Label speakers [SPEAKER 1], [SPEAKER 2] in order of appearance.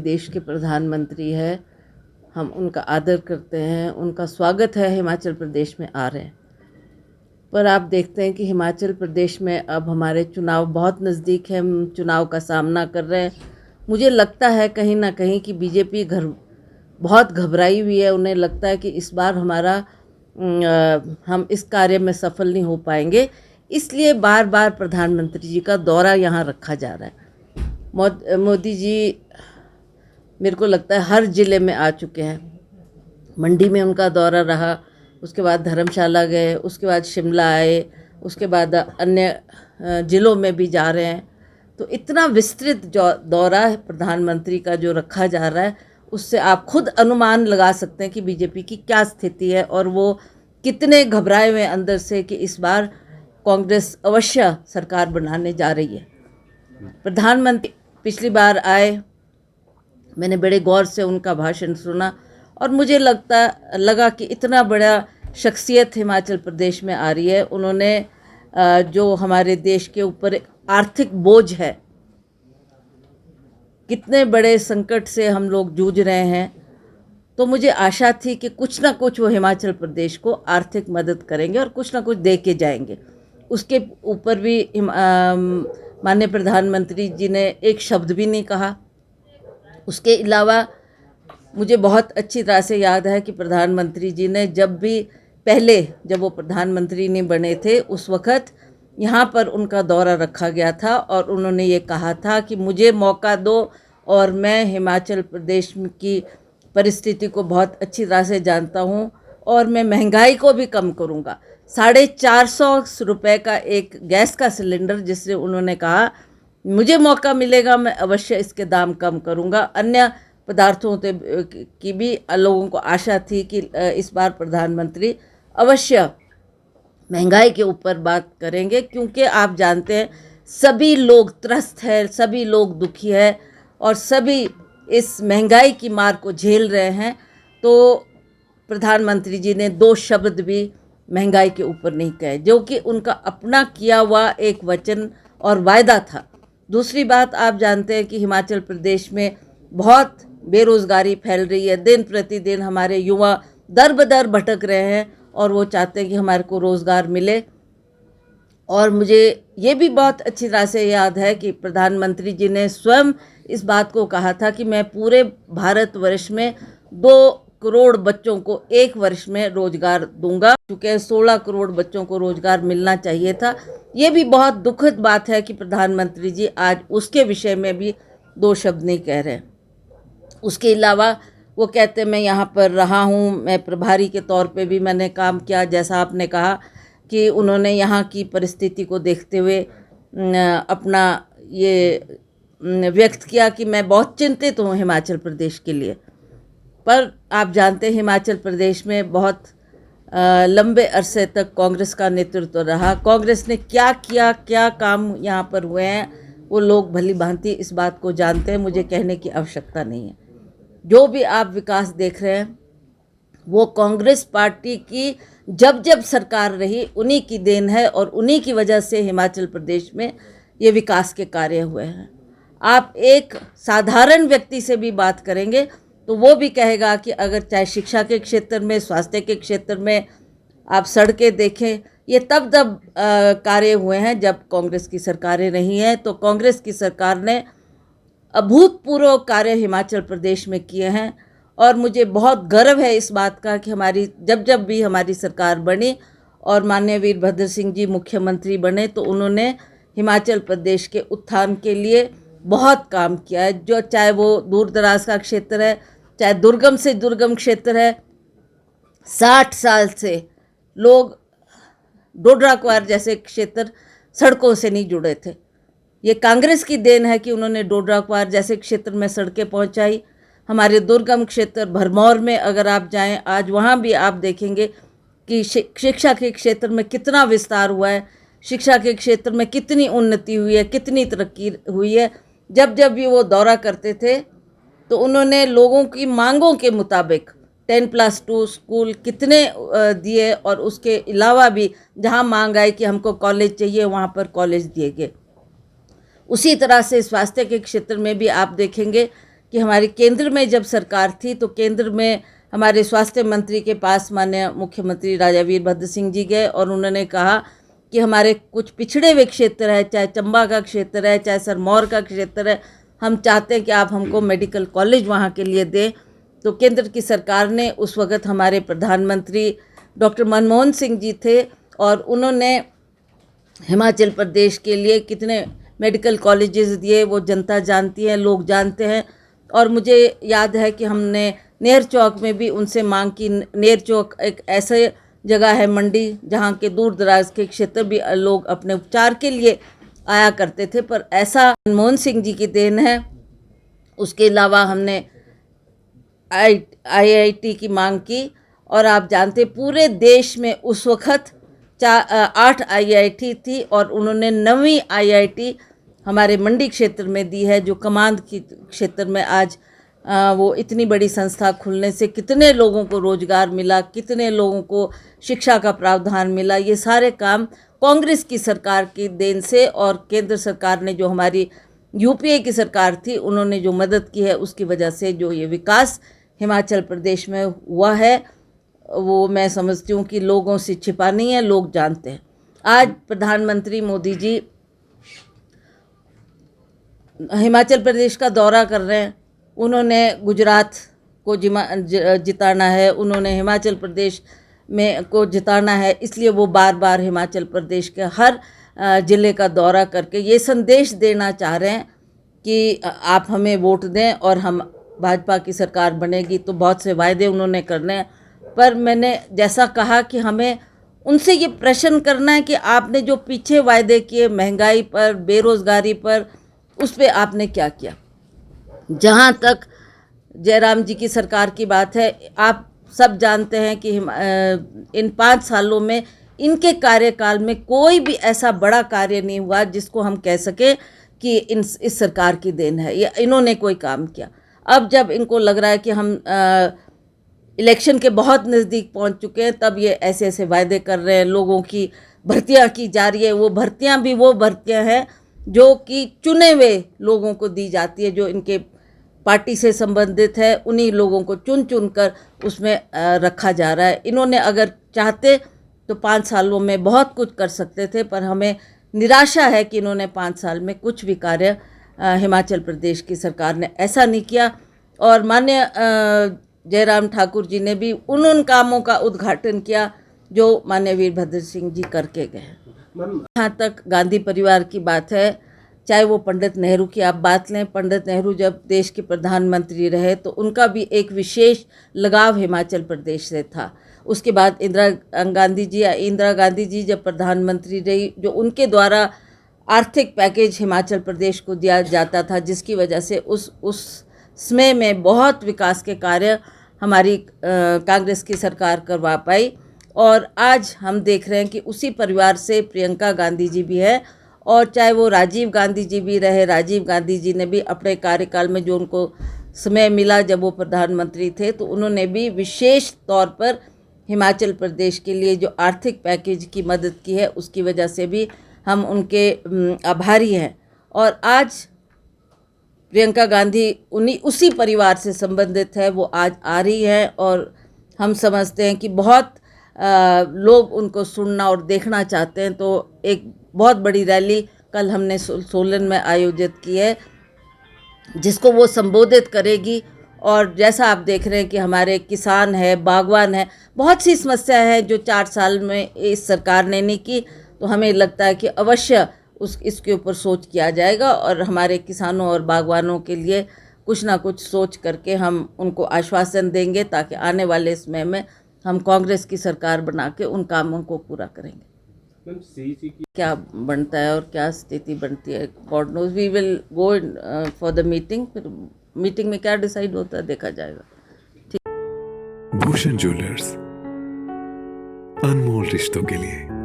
[SPEAKER 1] देश के प्रधानमंत्री है, हम उनका आदर करते हैं, उनका स्वागत है हिमाचल प्रदेश में आ रहे हैं। पर आप देखते हैं कि हिमाचल प्रदेश में अब हमारे चुनाव बहुत नज़दीक है, हम चुनाव का सामना कर रहे हैं। मुझे लगता है कहीं ना कहीं कि बीजेपी बहुत घबराई हुई है। उन्हें लगता है कि इस बार हम इस कार्य में सफल नहीं हो पाएंगे, इसलिए बार बार प्रधानमंत्री जी का दौरा यहाँ रखा जा रहा है। मोदी जी मेरे को लगता है हर ज़िले में आ चुके हैं। मंडी में उनका दौरा रहा, उसके बाद धर्मशाला गए, उसके बाद शिमला आए, उसके बाद अन्य ज़िलों में भी जा रहे हैं। तो इतना विस्तृत दौरा प्रधानमंत्री का जो रखा जा रहा है, उससे आप खुद अनुमान लगा सकते हैं कि बीजेपी की क्या स्थिति है और वो कितने घबराए हुए अंदर से कि इस बार कांग्रेस अवश्य सरकार बनाने जा रही है। प्रधानमंत्री पिछली बार आए, मैंने बड़े गौर से उनका भाषण सुना और मुझे लगा कि इतना बड़ा शख्सियत हिमाचल प्रदेश में आ रही है। उन्होंने जो हमारे देश के ऊपर आर्थिक बोझ है, कितने बड़े संकट से हम लोग जूझ रहे हैं, तो मुझे आशा थी कि कुछ ना कुछ वो हिमाचल प्रदेश को आर्थिक मदद करेंगे और कुछ ना कुछ दे के जाएंगे। उसके ऊपर भी माननीय प्रधानमंत्री जी ने एक शब्द भी नहीं कहा। उसके अलावा मुझे बहुत अच्छी तरह से याद है कि प्रधानमंत्री जी ने जब वो प्रधानमंत्री नहीं बने थे, उस वक़्त यहाँ पर उनका दौरा रखा गया था और उन्होंने ये कहा था कि मुझे मौका दो और मैं हिमाचल प्रदेश की परिस्थिति को बहुत अच्छी तरह से जानता हूँ और मैं महंगाई को भी कम करूँगा। 450 रुपये का एक गैस का सिलेंडर, जिससे उन्होंने कहा मुझे मौका मिलेगा मैं अवश्य इसके दाम कम करूँगा। अन्य पदार्थों की भी लोगों को आशा थी कि इस बार प्रधानमंत्री अवश्य महंगाई के ऊपर बात करेंगे, क्योंकि आप जानते हैं सभी लोग त्रस्त हैं, सभी लोग दुखी हैं और सभी इस महंगाई की मार को झेल रहे हैं। तो प्रधानमंत्री जी ने 2 शब्द भी महंगाई के ऊपर नहीं कहे, जो कि उनका अपना किया हुआ एक वचन और वायदा था। दूसरी बात, आप जानते हैं कि हिमाचल प्रदेश में बहुत बेरोज़गारी फैल रही है। दिन प्रतिदिन हमारे युवा दर बदर भटक रहे हैं और वो चाहते हैं कि हमारे को रोज़गार मिले। और मुझे ये भी बहुत अच्छी तरह से याद है कि प्रधानमंत्री जी ने स्वयं इस बात को कहा था कि मैं पूरे भारतवर्ष में 2 करोड़ बच्चों को 1 वर्ष में रोज़गार दूंगा, क्योंकि 16 करोड़ बच्चों को रोज़गार मिलना चाहिए था। ये भी बहुत दुखद बात है कि प्रधानमंत्री जी आज उसके विषय में भी 2 शब्द नहीं कह रहे। उसके अलावा वो कहते मैं यहाँ पर रहा हूँ, मैं प्रभारी के तौर पे भी मैंने काम किया। जैसा आपने कहा कि उन्होंने यहाँ की परिस्थिति को देखते हुए अपना ये व्यक्त किया कि मैं बहुत चिंतित हूँ हिमाचल प्रदेश के लिए। पर आप जानते हैं हिमाचल प्रदेश में बहुत लंबे अरसे तक कांग्रेस का नेतृत्व रहा। कांग्रेस ने क्या किया, क्या काम यहाँ पर हुए हैं, वो लोग भली भांति इस बात को जानते हैं, मुझे कहने की आवश्यकता नहीं है। जो भी आप विकास देख रहे हैं वो कांग्रेस पार्टी की जब सरकार रही उन्हीं की देन है और उन्हीं की वजह से हिमाचल प्रदेश में ये विकास के कार्य हुए हैं। आप एक साधारण व्यक्ति से भी बात करेंगे तो वो भी कहेगा कि अगर चाहे शिक्षा के क्षेत्र में, स्वास्थ्य के क्षेत्र में आप सड़कें देखें, ये तब कार्य हुए हैं जब कांग्रेस की सरकारें रही हैं। तो कांग्रेस की सरकार ने अभूतपूर्व कार्य हिमाचल प्रदेश में किए हैं और मुझे बहुत गर्व है इस बात का कि हमारी जब भी हमारी सरकार बनी और माननीय वीरभद्र सिंह जी मुख्यमंत्री बने तो उन्होंने हिमाचल प्रदेश के उत्थान के लिए बहुत काम किया है। जो चाहे वो दूर दराज का क्षेत्र है, चाहे दुर्गम से दुर्गम क्षेत्र है, 60 साल से लोग डोडरा क्वार जैसे क्षेत्र सड़कों से नहीं जुड़े थे। ये कांग्रेस की देन है कि उन्होंने डोडरा क्वार जैसे क्षेत्र में सड़कें पहुंचाई। हमारे दुर्गम क्षेत्र भरमौर में अगर आप जाएं, आज वहाँ भी आप देखेंगे कि शिक्षा के क्षेत्र में कितना विस्तार हुआ है, शिक्षा के क्षेत्र में कितनी उन्नति हुई है, कितनी तरक्की हुई है। जब भी वो दौरा करते थे तो उन्होंने लोगों की मांगों के मुताबिक 10+2 स्कूल कितने दिए और उसके अलावा भी जहाँ मांग आई कि हमको कॉलेज चाहिए वहाँ पर कॉलेज दिए गए। उसी तरह से स्वास्थ्य के क्षेत्र में भी आप देखेंगे कि हमारी केंद्र में जब सरकार थी तो केंद्र में हमारे स्वास्थ्य मंत्री के पास माननीय मुख्यमंत्री राजा वीरभद्र सिंह जी गए और उन्होंने कहा कि हमारे कुछ पिछड़े हुए क्षेत्र है, चाहे चंबा का क्षेत्र है, चाहे सिरमौर का क्षेत्र है, हम चाहते हैं कि आप हमको मेडिकल कॉलेज वहाँ के लिए दें। तो केंद्र की सरकार ने, उस वक्त हमारे प्रधानमंत्री डॉक्टर मनमोहन सिंह जी थे और उन्होंने हिमाचल प्रदेश के लिए कितने मेडिकल कॉलेजेस दिए वो जनता जानती है, लोग जानते हैं। और मुझे याद है कि हमने नेर चौक में भी उनसे मांग की। नेर चौक एक ऐसे जगह है मंडी जहाँ के दूर दराज के क्षेत्र भी लोग अपने उपचार के लिए आया करते थे, पर ऐसा मनमोहन सिंह जी की देन है। उसके अलावा हमने IIT की मांग की और आप जानते पूरे देश में उस वक्त 8 IIT थी और उन्होंने 9वीं IIT हमारे मंडी क्षेत्र में दी है, जो कमांद की क्षेत्र में आज वो इतनी बड़ी संस्था खुलने से कितने लोगों को रोजगार मिला, कितने लोगों को शिक्षा का प्रावधान मिला। ये सारे काम कांग्रेस की सरकार की देन से और केंद्र सरकार ने, जो हमारी UPA की सरकार थी, उन्होंने जो मदद की है उसकी वजह से जो ये विकास हिमाचल प्रदेश में हुआ है वो मैं समझती हूँ कि लोगों से छिपा नहीं है, लोग जानते हैं। आज प्रधानमंत्री मोदी जी हिमाचल प्रदेश का दौरा कर रहे हैं। उन्होंने गुजरात को जिताना है, उन्होंने हिमाचल प्रदेश में को जिताना है, इसलिए वो बार बार हिमाचल प्रदेश के हर ज़िले का दौरा करके ये संदेश देना चाह रहे हैं कि आप हमें वोट दें और हम भाजपा की सरकार बनेगी। तो बहुत से वायदे उन्होंने करने हैं, पर मैंने जैसा कहा कि हमें उनसे ये प्रश्न करना है कि आपने जो पीछे वायदे किए महंगाई पर, बेरोज़गारी पर, उस पर आपने क्या किया। जहाँ तक जयराम जी की सरकार की बात है, आप सब जानते हैं कि इन 5 सालों में इनके कार्यकाल में कोई भी ऐसा बड़ा कार्य नहीं हुआ जिसको हम कह सकें कि इस सरकार की देन है या इन्होंने कोई काम किया। अब जब इनको लग रहा है कि हम इलेक्शन के बहुत नज़दीक पहुंच चुके हैं, तब ये ऐसे ऐसे वायदे कर रहे हैं। लोगों की भर्तियां की जा रही है, वो भर्तियां भी वो भर्तियां हैं जो कि चुने हुए लोगों को दी जाती है, जो इनके पार्टी से संबंधित है, उन्हीं लोगों को चुन चुन कर उसमें रखा जा रहा है। इन्होंने अगर चाहते तो 5 सालों में बहुत कुछ कर सकते थे, पर हमें निराशा है कि इन्होंने 5 साल में कुछ भी कार्य हिमाचल प्रदेश की सरकार ने ऐसा नहीं किया। और माननीय जयराम ठाकुर जी ने भी उन कामों का उद्घाटन किया जो माननीय वीरभद्र सिंह जी करके गए। जहाँ तक गांधी परिवार की बात है, चाहे वो पंडित नेहरू की आप बात लें, पंडित नेहरू जब देश के प्रधानमंत्री रहे तो उनका भी एक विशेष लगाव हिमाचल प्रदेश से था। उसके बाद इंदिरा गांधी जी जब प्रधानमंत्री रही, जो उनके द्वारा आर्थिक पैकेज हिमाचल प्रदेश को दिया जाता था, जिसकी वजह से उस समय में बहुत विकास के कार्य हमारी कांग्रेस की सरकार करवा पाई। और आज हम देख रहे हैं कि उसी परिवार से प्रियंका गांधी जी भी है, और चाहे वो राजीव गांधी जी भी रहे, राजीव गांधी जी ने भी अपने कार्यकाल में जो उनको समय मिला जब वो प्रधानमंत्री थे, तो उन्होंने भी विशेष तौर पर हिमाचल प्रदेश के लिए जो आर्थिक पैकेज की मदद की है, उसकी वजह से भी हम उनके आभारी हैं। और आज प्रियंका गांधी उसी परिवार से संबंधित है, वो आज आ रही है और हम समझते हैं कि बहुत लोग उनको सुनना और देखना चाहते हैं। तो एक बहुत बड़ी रैली कल हमने सोलन में आयोजित की है, जिसको वो संबोधित करेगी। और जैसा आप देख रहे हैं कि हमारे किसान है, बागवान है, बहुत सी समस्या है जो 4 साल में इस सरकार ने नहीं की। तो हमें लगता है कि अवश्य इसके ऊपर सोच किया जाएगा और हमारे किसानों और बागवानों के लिए कुछ ना कुछ सोच करके हम उनको आश्वासन देंगे, ताकि आने वाले समय में हम कांग्रेस की सरकार बना के उन कामों को पूरा करेंगे। क्या बनता है और क्या स्थिति बनती है, God knows. We will go for the meeting, फिर मीटिंग में क्या डिसाइड होता है देखा जाएगा।
[SPEAKER 2] भूषण ज्वेलर्स, अनमोल रिश्तों के लिए।